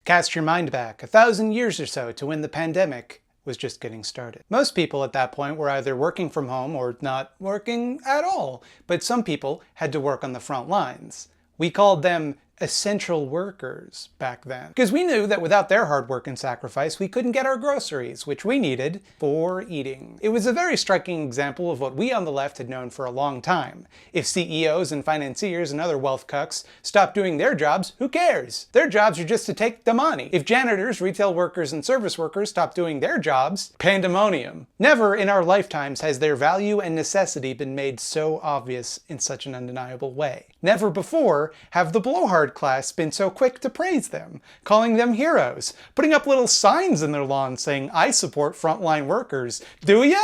Cast your mind back 1,000 years or so to when the pandemic was just getting started. Most people at that point were either working from home or not working at all, but some people had to work on the front lines. We called them essential workers back then, because we knew that without their hard work and sacrifice, we couldn't get our groceries, which we needed for eating. It was a very striking example of what we on the left had known for a long time. If CEOs and financiers and other wealth cucks stopped doing their jobs, who cares? Their jobs are just to take the money. If janitors, retail workers, and service workers stopped doing their jobs, pandemonium. Never in our lifetimes has their value and necessity been made so obvious in such an undeniable way. Never before have the blowhard class been so quick to praise them, calling them heroes, putting up little signs in their lawns saying, "I support frontline workers." Do ya?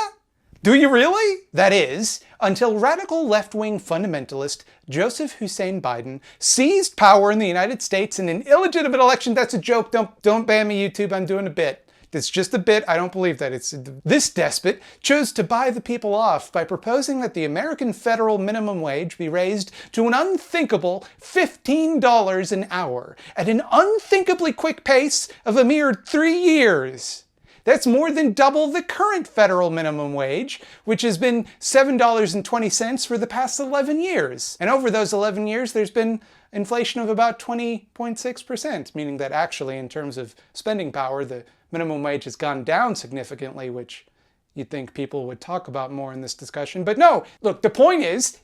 Do you really? That is, until radical left-wing fundamentalist Joseph Hussein Biden seized power in the United States in an illegitimate election. That's a joke. Don't ban me, YouTube. I'm doing a bit. It's just a bit. I don't believe that. This despot chose to buy the people off by proposing that the American federal minimum wage be raised to an unthinkable $15 an hour at an unthinkably quick pace of a mere 3 years. That's more than double the current federal minimum wage, which has been $7.20 for the past 11 years. And over those 11 years, there's been inflation of about 20.6%, meaning that actually, in terms of spending power, the minimum wage has gone down significantly, which you'd think people would talk about more in this discussion. But no, look, the point is,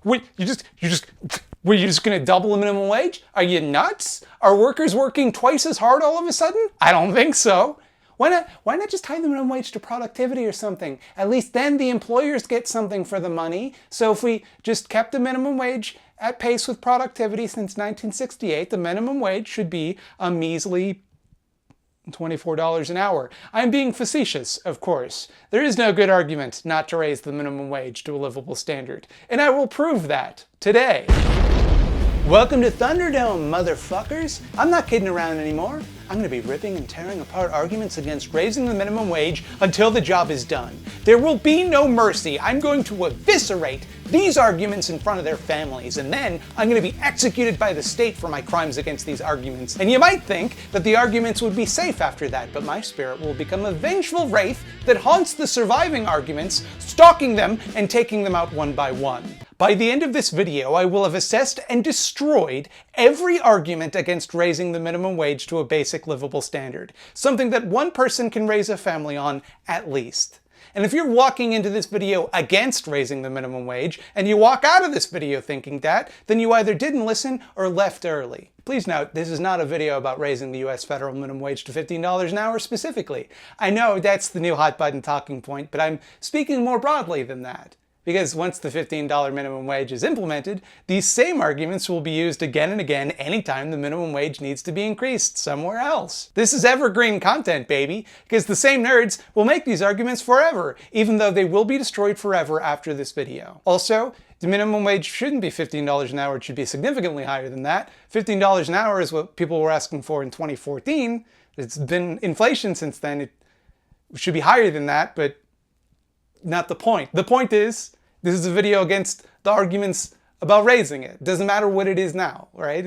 were you just going to double the minimum wage? Are you nuts? Are workers working twice as hard all of a sudden? I don't think so. Why not just tie the minimum wage to productivity or something? At least then the employers get something for the money. So if we just kept the minimum wage at pace with productivity since 1968, the minimum wage should be a measly $24 an hour. I'm being facetious, of course. There is no good argument not to raise the minimum wage to a livable standard, and I will prove that today. Welcome to Thunderdome, motherfuckers. I'm not kidding around anymore. I'm going to be ripping and tearing apart arguments against raising the minimum wage until the job is done. There will be no mercy. I'm going to eviscerate these arguments in front of their families, and then I'm going to be executed by the state for my crimes against these arguments. And you might think that the arguments would be safe after that, but my spirit will become a vengeful wraith that haunts the surviving arguments, stalking them and taking them out one by one. By the end of this video, I will have assessed and destroyed every argument against raising the minimum wage to a basic livable standard, something that one person can raise a family on at least. And if you're walking into this video against raising the minimum wage, and you walk out of this video thinking that, then you either didn't listen or left early. Please note, this is not a video about raising the US federal minimum wage to $15 an hour specifically. I know that's the new hot button talking point, but I'm speaking more broadly than that. Because once the $15 minimum wage is implemented, these same arguments will be used again and again anytime the minimum wage needs to be increased somewhere else. This is evergreen content, baby, because the same nerds will make these arguments forever, even though they will be destroyed forever after this video. Also, the minimum wage shouldn't be $15 an hour, it should be significantly higher than that. $15 an hour is what people were asking for in 2014. It's been inflation since then. It should be higher than that, but not the point. The point is, this is a video against the arguments about raising it. Doesn't matter what it is now, right?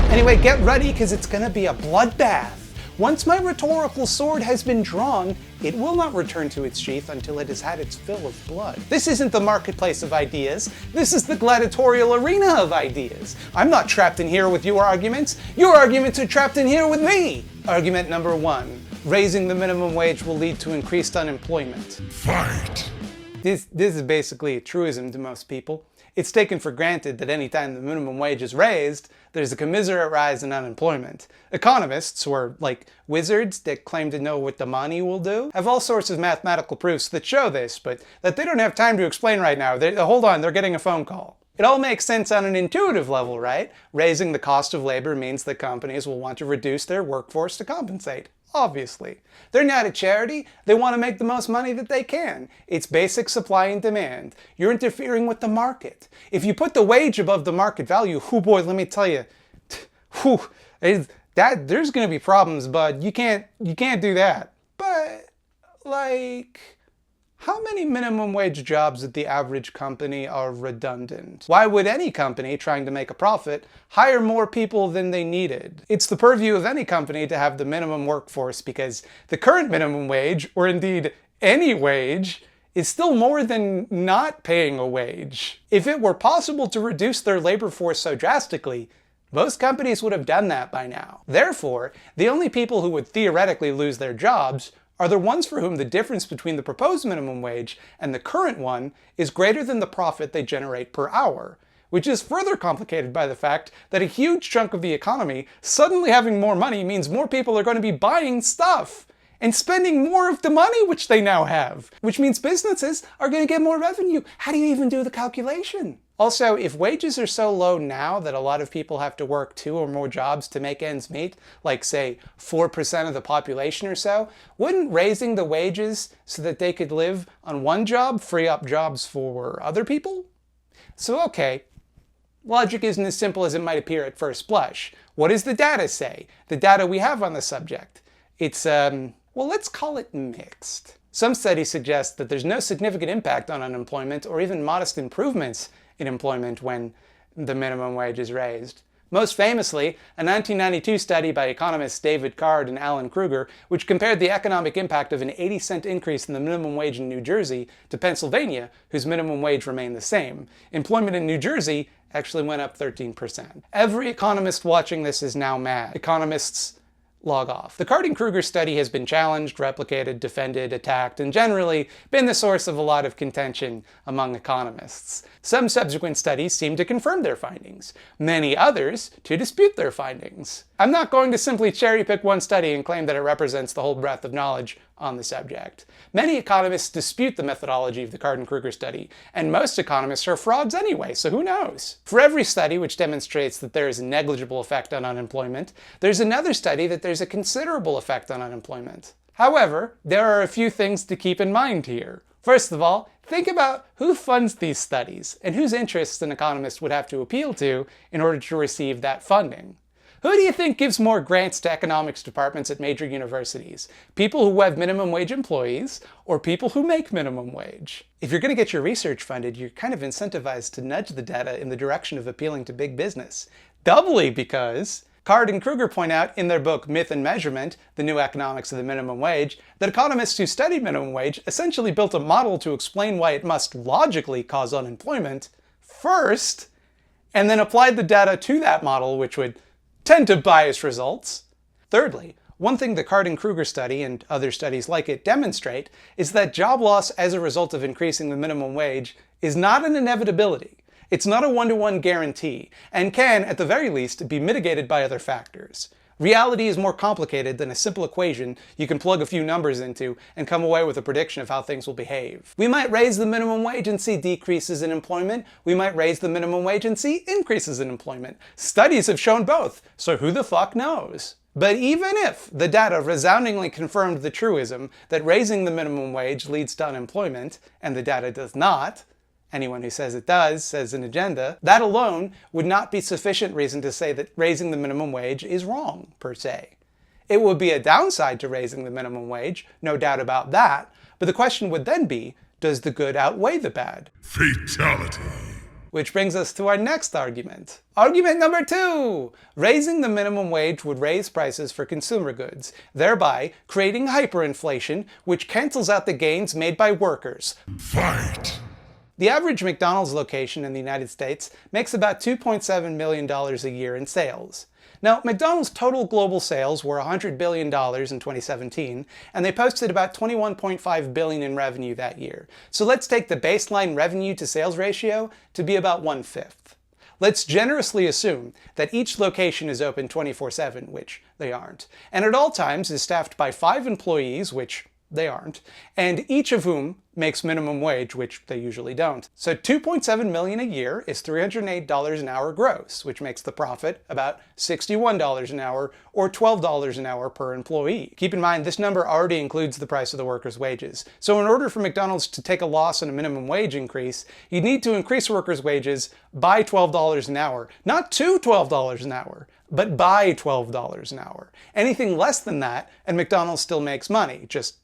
Anyway, get ready, because it's gonna be a bloodbath. Once my rhetorical sword has been drawn, it will not return to its sheath until it has had its fill of blood. This isn't the marketplace of ideas. This is the gladiatorial arena of ideas. I'm not trapped in here with your arguments. Your arguments are trapped in here with me. Argument number 1. Raising the minimum wage will lead to increased unemployment. Fight! This is basically a truism to most people. It's taken for granted that anytime the minimum wage is raised, there's a commiserate rise in unemployment. Economists, who are like wizards that claim to know what the money will do, have all sorts of mathematical proofs that show this, but that they don't have time to explain right now. Hold on, they're getting a phone call. It all makes sense on an intuitive level, right? Raising the cost of labor means that companies will want to reduce their workforce to compensate. Obviously. They're not a charity. They want to make the most money that they can. It's basic supply and demand. You're interfering with the market. If you put the wage above the market value, whoo boy, let me tell you, there's going to be problems, but you can't do that. But like, How many minimum wage jobs at the average company are redundant? Why would any company trying to make a profit hire more people than they needed? It's the purview of any company to have the minimum workforce because the current minimum wage, or indeed any wage, is still more than not paying a wage. If it were possible to reduce their labor force so drastically, most companies would have done that by now. Therefore, the only people who would theoretically lose their jobs are the ones for whom the difference between the proposed minimum wage and the current one is greater than the profit they generate per hour, which is further complicated by the fact that a huge chunk of the economy suddenly having more money means more people are going to be buying stuff and spending more of the money which they now have, which means businesses are going to get more revenue. How do you even do the calculation? Also, if wages are so low now that a lot of people have to work 2 or more jobs to make ends meet, like say 4% of the population or so, wouldn't raising the wages so that they could live on one job free up jobs for other people? So okay, logic isn't as simple as it might appear at first blush. What does the data say? The data we have on the subject. It's, well, let's call it mixed. Some studies suggest that there's no significant impact on unemployment or even modest improvements in employment when the minimum wage is raised. Most famously, a 1992 study by economists David Card and Alan Kruger, which compared the economic impact of an 80-cent increase in the minimum wage in New Jersey to Pennsylvania, whose minimum wage remained the same. Employment in New Jersey actually went up 13%. Every economist watching this is now mad. Economists, log off. The Card and Kruger study has been challenged, replicated, defended, attacked, and generally been the source of a lot of contention among economists. Some subsequent studies seem to confirm their findings, many others to dispute their findings. I'm not going to simply cherry-pick one study and claim that it represents the whole breadth of knowledge on the subject. Many economists dispute the methodology of the Card and Kruger study, and most economists are frauds anyway, so who knows? For every study which demonstrates that there is a negligible effect on unemployment, there's another study that there's a considerable effect on unemployment. However, there are a few things to keep in mind here. First of all, think about who funds these studies, and whose interests an economist would have to appeal to in order to receive that funding. Who do you think gives more grants to economics departments at major universities? People who have minimum wage employees, or people who make minimum wage? If you're going to get your research funded, you're kind of incentivized to nudge the data in the direction of appealing to big business. Doubly because Card and Kruger point out in their book Myth and Measurement, The New Economics of the Minimum Wage, that economists who studied minimum wage essentially built a model to explain why it must logically cause unemployment first, and then applied the data to that model, which would tend to bias results. Thirdly, one thing the Card and Kruger study and other studies like it demonstrate is that job loss as a result of increasing the minimum wage is not an inevitability. It's not a one-to-one guarantee, and can, at the very least, be mitigated by other factors. Reality is more complicated than a simple equation you can plug a few numbers into and come away with a prediction of how things will behave. We might raise the minimum wage and see decreases in employment. We might raise the minimum wage and see increases in employment. Studies have shown both, so who the fuck knows? But even if the data resoundingly confirmed the truism that raising the minimum wage leads to unemployment, and the data does not, anyone who says it does says an agenda, that alone would not be sufficient reason to say that raising the minimum wage is wrong, per se. It would be a downside to raising the minimum wage, no doubt about that, but the question would then be, does the good outweigh the bad? Fatality. Which brings us to our next argument. Argument number 2! Raising the minimum wage would raise prices for consumer goods, thereby creating hyperinflation, which cancels out the gains made by workers. Fight! The average McDonald's location in the United States makes about $2.7 million a year in sales. Now, McDonald's total global sales were $100 billion in 2017, and they posted about $21.5 billion in revenue that year. So let's take the baseline revenue to sales ratio to be about 1/5. Let's generously assume that each location is open 24/7, which they aren't, and at all times is staffed by 5 employees, which they aren't, and each of whom makes minimum wage, which they usually don't. So $2.7 million a year is $308 an hour gross, which makes the profit about $61 an hour or $12 an hour per employee. Keep in mind, this number already includes the price of the workers' wages. So in order for McDonald's to take a loss on a minimum wage increase, you'd need to increase workers' wages by $12 an hour. Not to $12 an hour, but by $12 an hour. Anything less than that, and McDonald's still makes money, just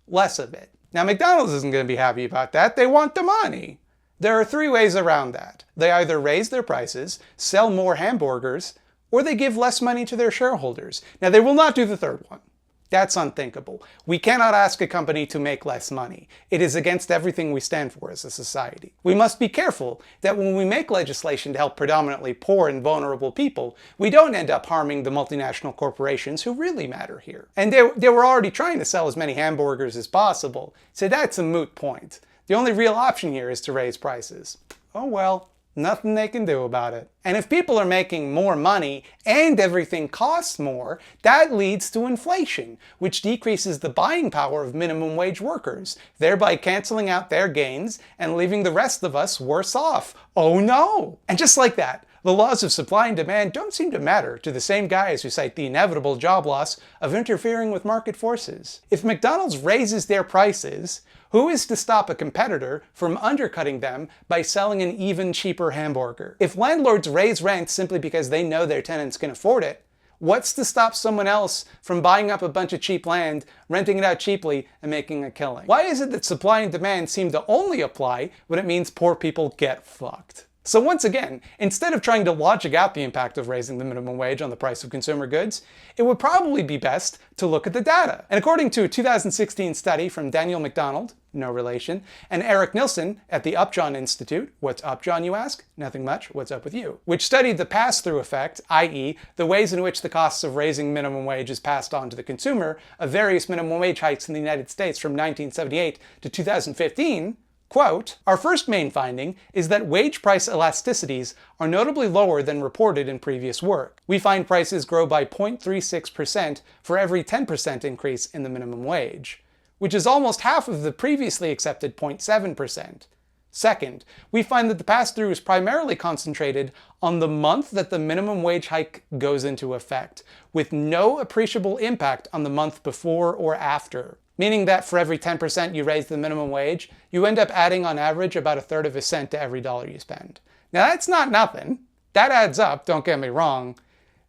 less of it. Now, McDonald's isn't going to be happy about that. They want the money. There are 3 ways around that. They either raise their prices, sell more hamburgers, or they give less money to their shareholders. Now, they will not do the third one. That's unthinkable. We cannot ask a company to make less money. It is against everything we stand for as a society. We must be careful that when we make legislation to help predominantly poor and vulnerable people, we don't end up harming the multinational corporations who really matter here. And they were already trying to sell as many hamburgers as possible, so that's a moot point. The only real option here is to raise prices. Oh well. Nothing they can do about it. And if people are making more money and everything costs more, that leads to inflation, which decreases the buying power of minimum wage workers, thereby canceling out their gains and leaving the rest of us worse off. Oh no! And just like that, the laws of supply and demand don't seem to matter to the same guys who cite the inevitable job loss of interfering with market forces. If McDonald's raises their prices, who is to stop a competitor from undercutting them by selling an even cheaper hamburger? If landlords raise rent simply because they know their tenants can afford it, what's to stop someone else from buying up a bunch of cheap land, renting it out cheaply, and making a killing? Why is it that supply and demand seem to only apply when it means poor people get fucked? So once again, instead of trying to logic out the impact of raising the minimum wage on the price of consumer goods, it would probably be best to look at the data. And according to a 2016 study from Daniel MacDonald, no relation, and Eric Nilsson at the Upjohn Institute, what's Upjohn you ask? Nothing much, what's up with you? Which studied the pass-through effect, i.e. the ways in which the costs of raising minimum wage is passed on to the consumer of various minimum wage hikes in the United States from 1978 to 2015, quote, "Our first main finding is that wage price elasticities are notably lower than reported in previous work. We find prices grow by 0.36% for every 10% increase in the minimum wage, which is almost half of the previously accepted 0.7%. Second, we find that the pass-through is primarily concentrated on the month that the minimum wage hike goes into effect, with no appreciable impact on the month before or after. Meaning that for every 10% you raise the minimum wage, you end up adding on average about 1/3 of a cent to every dollar you spend. Now that's not nothing. That adds up, don't get me wrong.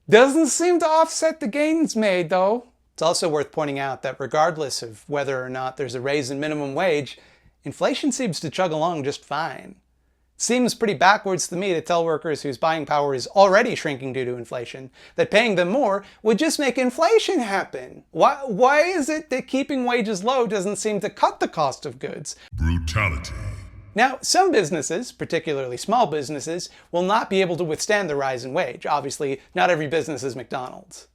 Doesn't seem to offset the gains made though. It's also worth pointing out that regardless of whether or not there's a raise in minimum wage, inflation seems to chug along just fine. Seems pretty backwards to me to tell workers whose buying power is already shrinking due to inflation that paying them more would just make inflation happen. Why is it that keeping wages low doesn't seem to cut the cost of goods? Brutality. Now, some businesses, particularly small businesses, will not be able to withstand the rise in wage. Obviously, not every business is McDonald's.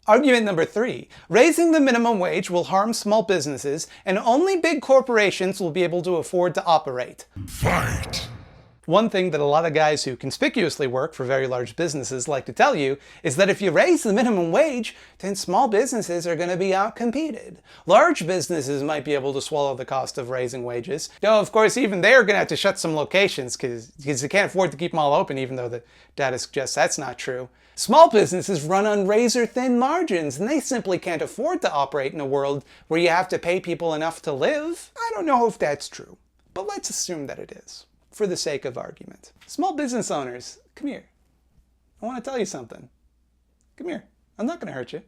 Argument number 3. Raising the minimum wage will harm small businesses and only big corporations will be able to afford to operate. Fight! One thing that a lot of guys who conspicuously work for very large businesses like to tell you is that if you raise the minimum wage, then small businesses are going to be outcompeted. Large businesses might be able to swallow the cost of raising wages. Though, of course, even they're going to have to shut some locations because they can't afford to keep them all open, even though the data suggests that's not true. Small businesses run on razor-thin margins, and they simply can't afford to operate in a world where you have to pay people enough to live. I don't know if that's true, but let's assume that it is, for the sake of argument. Small business owners, come here. I want to tell you something. Come here. I'm not going to hurt you.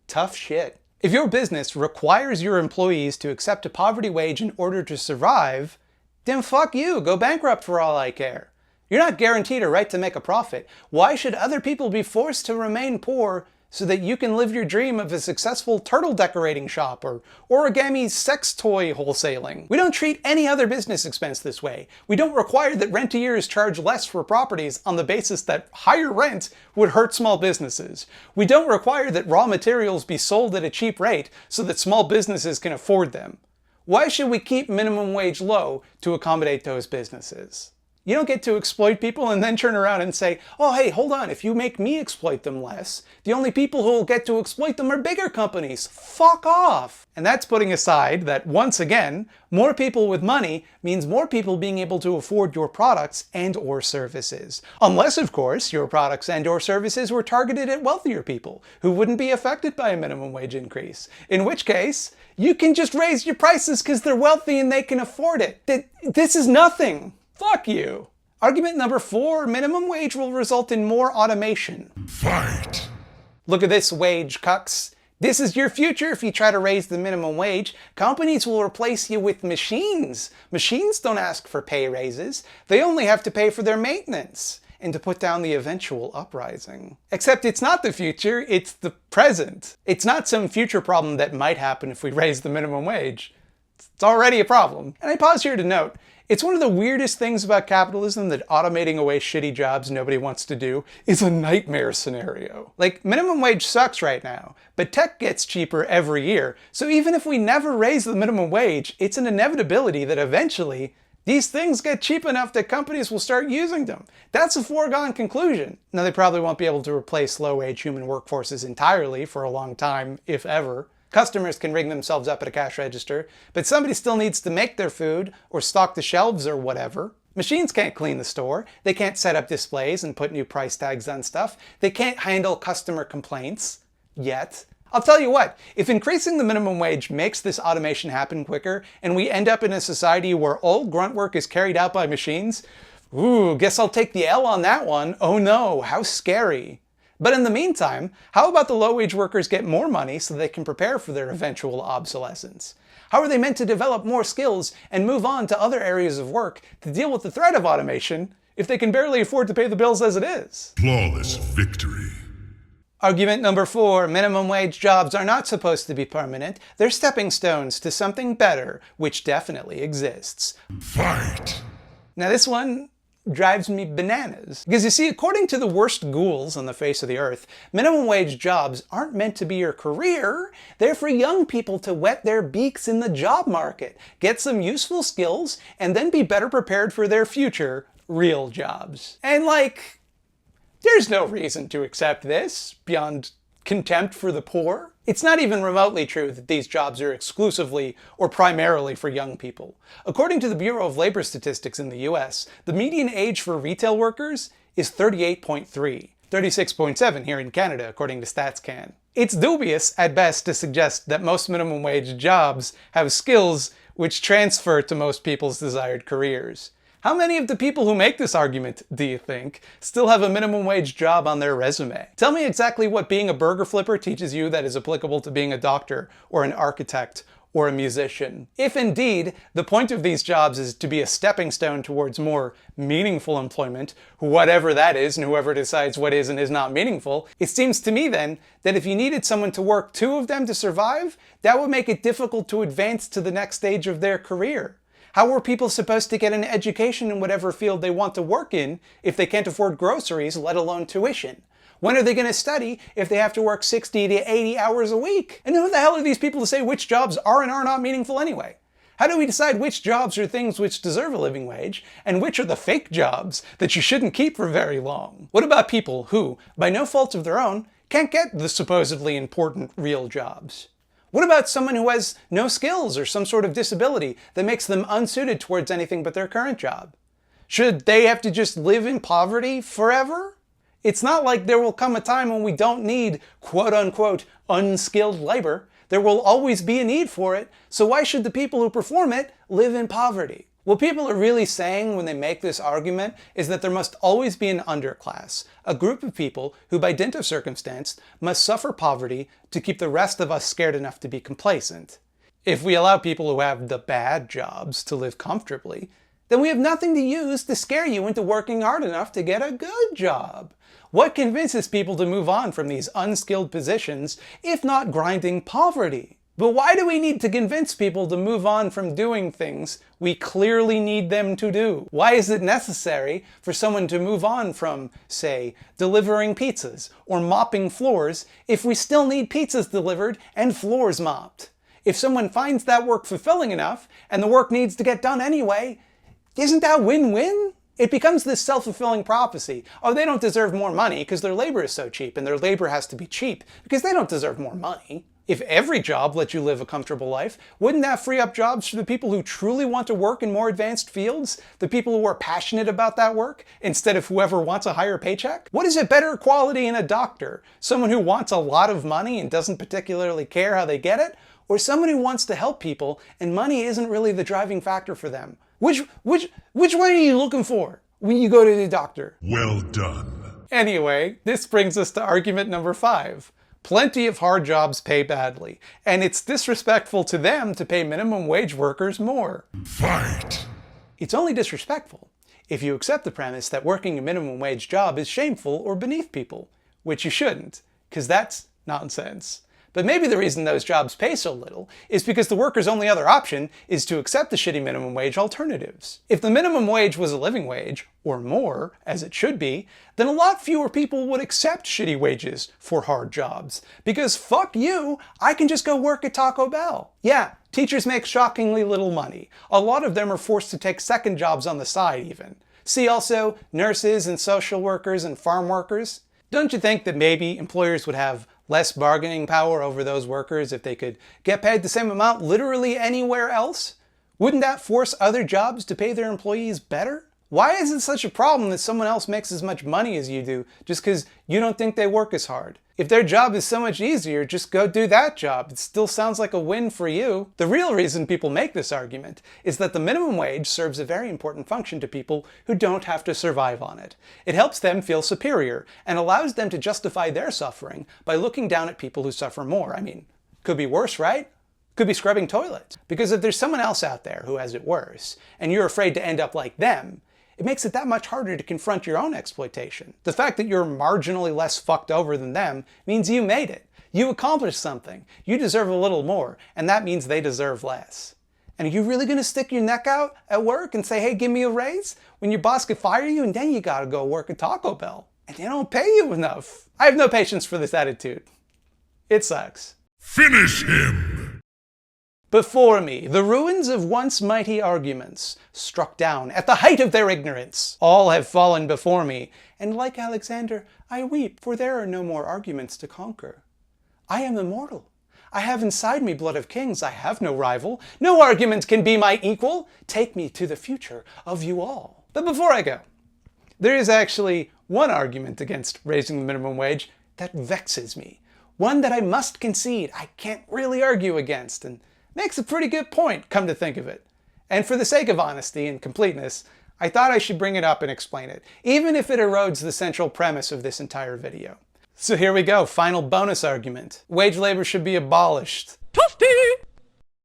Tough shit. If your business requires your employees to accept a poverty wage in order to survive, then fuck you. Go bankrupt for all I care. You're not guaranteed a right to make a profit. Why should other people be forced to remain poor so that you can live your dream of a successful turtle decorating shop or origami sex toy wholesaling? We don't treat any other business expense this way. We don't require that rentiers charge less for properties on the basis that higher rent would hurt small businesses. We don't require that raw materials be sold at a cheap rate so that small businesses can afford them. Why should we keep minimum wage low to accommodate those businesses? You don't get to exploit people and then turn around and say, oh hey, hold on, if you make me exploit them less, the only people who will get to exploit them are bigger companies. Fuck off! And that's putting aside that, once again, more people with money means more people being able to afford your products and or services. Unless, of course, your products and or services were targeted at wealthier people who wouldn't be affected by a minimum wage increase. In which case, you can just raise your prices because they're wealthy and they can afford it. This is nothing. Fuck you. Argument number 4, minimum wage will result in more automation. Fight! Look at this, wage cucks. This is your future if you try to raise the minimum wage. Companies will replace you with machines. Machines don't ask for pay raises. They only have to pay for their maintenance and to put down the eventual uprising. Except it's not the future, it's the present. It's not some future problem that might happen if we raise the minimum wage. It's already a problem. And I pause here to note, it's one of the weirdest things about capitalism that automating away shitty jobs nobody wants to do is a nightmare scenario. Like, minimum wage sucks right now, but tech gets cheaper every year. So even if we never raise the minimum wage, it's an inevitability that eventually these things get cheap enough that companies will start using them. That's a foregone conclusion. Now, they probably won't be able to replace low-wage human workforces entirely for a long time, if ever. Customers can ring themselves up at a cash register, but somebody still needs to make their food or stock the shelves or whatever. Machines can't clean the store. They can't set up displays and put new price tags on stuff. They can't handle customer complaints. Yet. I'll tell you what, if increasing the minimum wage makes this automation happen quicker and we end up in a society where all grunt work is carried out by machines, ooh, guess I'll take the L on that one. Oh no, how scary. But in the meantime, how about the low-wage workers get more money so they can prepare for their eventual obsolescence? How are they meant to develop more skills and move on to other areas of work to deal with the threat of automation if they can barely afford to pay the bills as it is? Flawless victory. Argument number 4, minimum wage jobs are not supposed to be permanent. They're stepping stones to something better, which definitely exists. Fight! Now this one drives me bananas. Because you see, according to the worst ghouls on the face of the earth, minimum wage jobs aren't meant to be your career. They're for young people to wet their beaks in the job market, get some useful skills, and then be better prepared for their future real jobs. And like, there's no reason to accept this beyond contempt for the poor. It's not even remotely true that these jobs are exclusively or primarily for young people. According to the Bureau of Labor Statistics in the US, the median age for retail workers is 38.3, 36.7 here in Canada, according to StatsCan. It's dubious at best to suggest that most minimum wage jobs have skills which transfer to most people's desired careers. How many of the people who make this argument, do you think, still have a minimum wage job on their resume? Tell me exactly what being a burger flipper teaches you that is applicable to being a doctor or an architect or a musician. If indeed the point of these jobs is to be a stepping stone towards more meaningful employment, whatever that is and whoever decides what is and is not meaningful, it seems to me then that if you needed someone to work 2 of them to survive, that would make it difficult to advance to the next stage of their career. How are people supposed to get an education in whatever field they want to work in if they can't afford groceries, let alone tuition? When are they going to study if they have to work 60 to 80 hours a week? And who the hell are these people to say which jobs are and are not meaningful anyway? How do we decide which jobs are things which deserve a living wage and which are the fake jobs that you shouldn't keep for very long? What about people who, by no fault of their own, can't get the supposedly important real jobs? What about someone who has no skills or some sort of disability that makes them unsuited towards anything but their current job? Should they have to just live in poverty forever? It's not like there will come a time when we don't need quote-unquote unskilled labor. There will always be a need for it, so why should the people who perform it live in poverty? What people are really saying when they make this argument is that there must always be an underclass, a group of people who by dint of circumstance must suffer poverty to keep the rest of us scared enough to be complacent. If we allow people who have the bad jobs to live comfortably, then we have nothing to use to scare you into working hard enough to get a good job. What convinces people to move on from these unskilled positions if not grinding poverty? But why do we need to convince people to move on from doing things we clearly need them to do? Why is it necessary for someone to move on from, say, delivering pizzas or mopping floors if we still need pizzas delivered and floors mopped? If someone finds that work fulfilling enough and the work needs to get done anyway, isn't that win-win? It becomes this self-fulfilling prophecy. Oh, they don't deserve more money because their labor is so cheap, and their labor has to be cheap because they don't deserve more money. If every job let you live a comfortable life, wouldn't that free up jobs for the people who truly want to work in more advanced fields? The people who are passionate about that work, instead of whoever wants a higher paycheck? What is a better quality in a doctor? Someone who wants a lot of money and doesn't particularly care how they get it? Or someone who wants to help people and money isn't really the driving factor for them? Which one are you looking for when you go to the doctor? Well done. Anyway, this brings us to argument number 5. Plenty of hard jobs pay badly, and it's disrespectful to them to pay minimum wage workers more. Fight! It's only disrespectful if you accept the premise that working a minimum wage job is shameful or beneath people, which you shouldn't, because that's nonsense. But maybe the reason those jobs pay so little is because the worker's only other option is to accept the shitty minimum wage alternatives. If the minimum wage was a living wage, or more, as it should be, then a lot fewer people would accept shitty wages for hard jobs. Because fuck you, I can just go work at Taco Bell. Yeah, teachers make shockingly little money. A lot of them are forced to take second jobs on the side even. See also nurses and social workers and farm workers. Don't you think that maybe employers would have less bargaining power over those workers if they could get paid the same amount literally anywhere else? Wouldn't that force other jobs to pay their employees better? Why is it such a problem that someone else makes as much money as you do just because you don't think they work as hard? If their job is so much easier, just go do that job. It still sounds like a win for you. The real reason people make this argument is that the minimum wage serves a very important function to people who don't have to survive on it. It helps them feel superior and allows them to justify their suffering by looking down at people who suffer more. I mean, could be worse, right? Could be scrubbing toilets. Because if there's someone else out there who has it worse, and you're afraid to end up like them, it makes it that much harder to confront your own exploitation. The fact that you're marginally less fucked over than them means you made it. You accomplished something. You deserve a little more, and that means they deserve less. And are you really gonna stick your neck out at work and say, hey, give me a raise? When your boss could fire you and then you gotta go work at Taco Bell. And they don't pay you enough. I have no patience for this attitude. It sucks. Finish him! Before me, the ruins of once mighty arguments, struck down at the height of their ignorance. All have fallen before me, and like Alexander, I weep, for there are no more arguments to conquer. I am immortal. I have inside me blood of kings. I have no rival. No argument can be my equal. Take me to the future of you all. But before I go, there is actually one argument against raising the minimum wage that vexes me. One that I must concede I can't really argue against, and makes a pretty good point, come to think of it. And for the sake of honesty and completeness, I thought I should bring it up and explain it, even if it erodes the central premise of this entire video. So here we go, final bonus argument. Wage labor should be abolished. Toasty!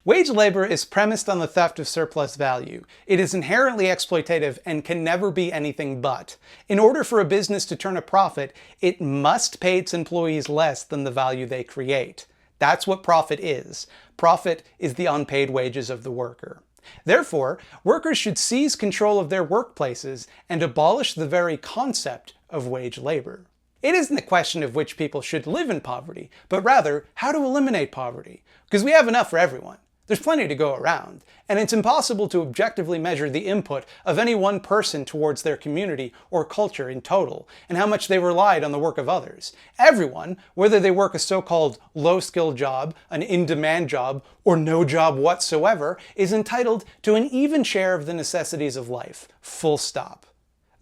Wage labor is premised on the theft of surplus value. It is inherently exploitative and can never be anything but. In order for a business to turn a profit, it must pay its employees less than the value they create. That's what profit is. Profit is the unpaid wages of the worker. Therefore, workers should seize control of their workplaces and abolish the very concept of wage labor. It isn't a question of which people should live in poverty, but rather how to eliminate poverty. Because we have enough for everyone. There's plenty to go around, and it's impossible to objectively measure the input of any one person towards their community or culture in total, and how much they relied on the work of others. Everyone, whether they work a so-called low-skill job, an in-demand job, or no job whatsoever, is entitled to an even share of the necessities of life. Full stop.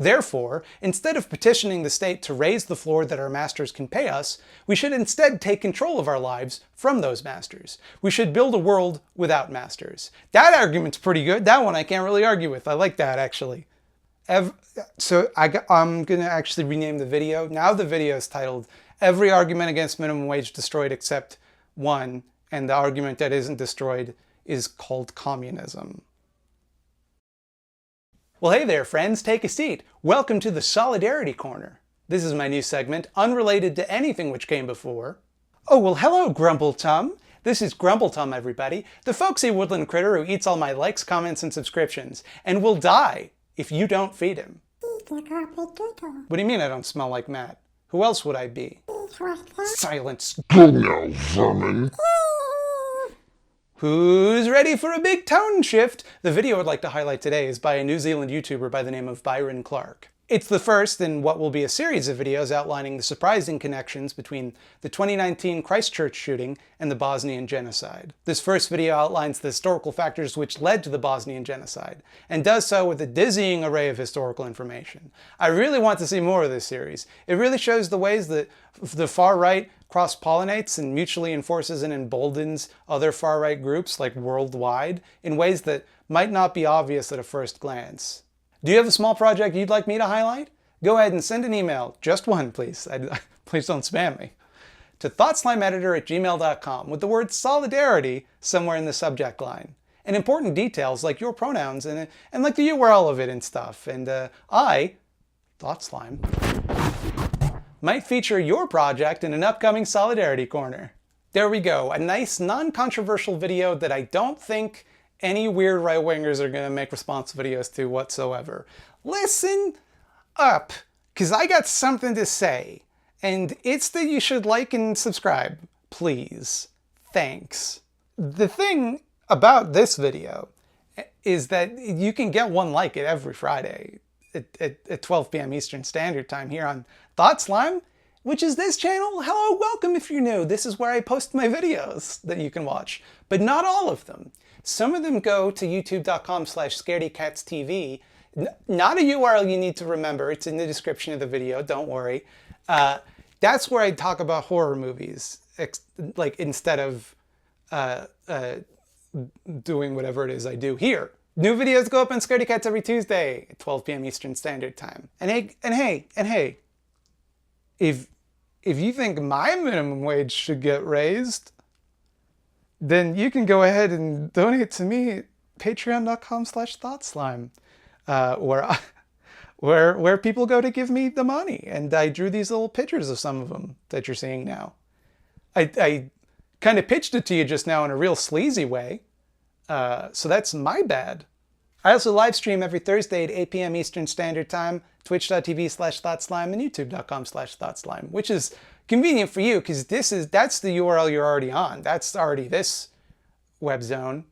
Therefore, instead of petitioning the state to raise the floor that our masters can pay us, we should instead take control of our lives from those masters. We should build a world without masters. That argument's pretty good. That one I can't really argue with. I like that, actually. I'm going to actually rename the video. Now the video is titled, Every Argument Against Minimum Wage Destroyed Except One, and the argument that isn't destroyed is called communism. Well, hey there, friends. Take a seat. Welcome to the Solidarity Corner. This is my new segment, unrelated to anything which came before. Oh, well, hello, Grumbletum. This is Grumbletum, everybody, the folksy woodland critter who eats all my likes, comments, and subscriptions, and will die if you don't feed him. What do you mean I don't smell like Matt? Who else would I be? Silence. Go now, vermin. Who's ready for a big tone shift? The video I'd like to highlight today is by a New Zealand YouTuber by the name of Byron. It's the first in what will be a series of videos outlining the surprising connections between the 2019 Christchurch shooting and the Bosnian Genocide. This first video outlines the historical factors which led to the Bosnian Genocide, and does so with a dizzying array of historical information. I really want to see more of this series. It really shows the ways that the far right cross-pollinates and mutually enforces and emboldens other far-right groups, like worldwide, in ways that might not be obvious at a first glance. Do you have a small project you'd like me to highlight? Go ahead and send an email, just one please, please don't spam me, to thoughtslimeeditor@gmail.com with the word solidarity somewhere in the subject line. And important details like your pronouns and like the URL of it and stuff. And I, ThoughtSlime, might feature your project in an upcoming Solidarity Corner. There we go, a nice non-controversial video that I don't think any weird right-wingers are gonna make response videos to whatsoever. Listen up, because I got something to say. And it's that you should like and subscribe, please. Thanks. The thing about this video is that you can get one like it every Friday at 12 p.m. Eastern Standard Time here on ThoughtSlime, which is this channel. Hello, welcome if you're new. This is where I post my videos that you can watch, but not all of them. Some of them go to youtube.com/scaredycatstv. Not a URL you need to remember. It's in the description of the video, don't worry. That's where I talk about horror movies, like instead of doing whatever it is I do here. New videos go up on Scaredy Cats every Tuesday at 12 p.m. Eastern Standard Time. And hey, if you think my minimum wage should get raised, then you can go ahead and donate to me at patreon.com/thoughtslime, where people go to give me the money. And I drew these little pictures of some of them that you're seeing now. I kind of pitched it to you just now in a real sleazy way, so that's my bad. I also live stream every Thursday at 8 p.m. Eastern Standard Time, twitch.tv/thoughtslime and youtube.com/thoughtslime, which is convenient for you because that's the URL you're already on. That's already this web zone.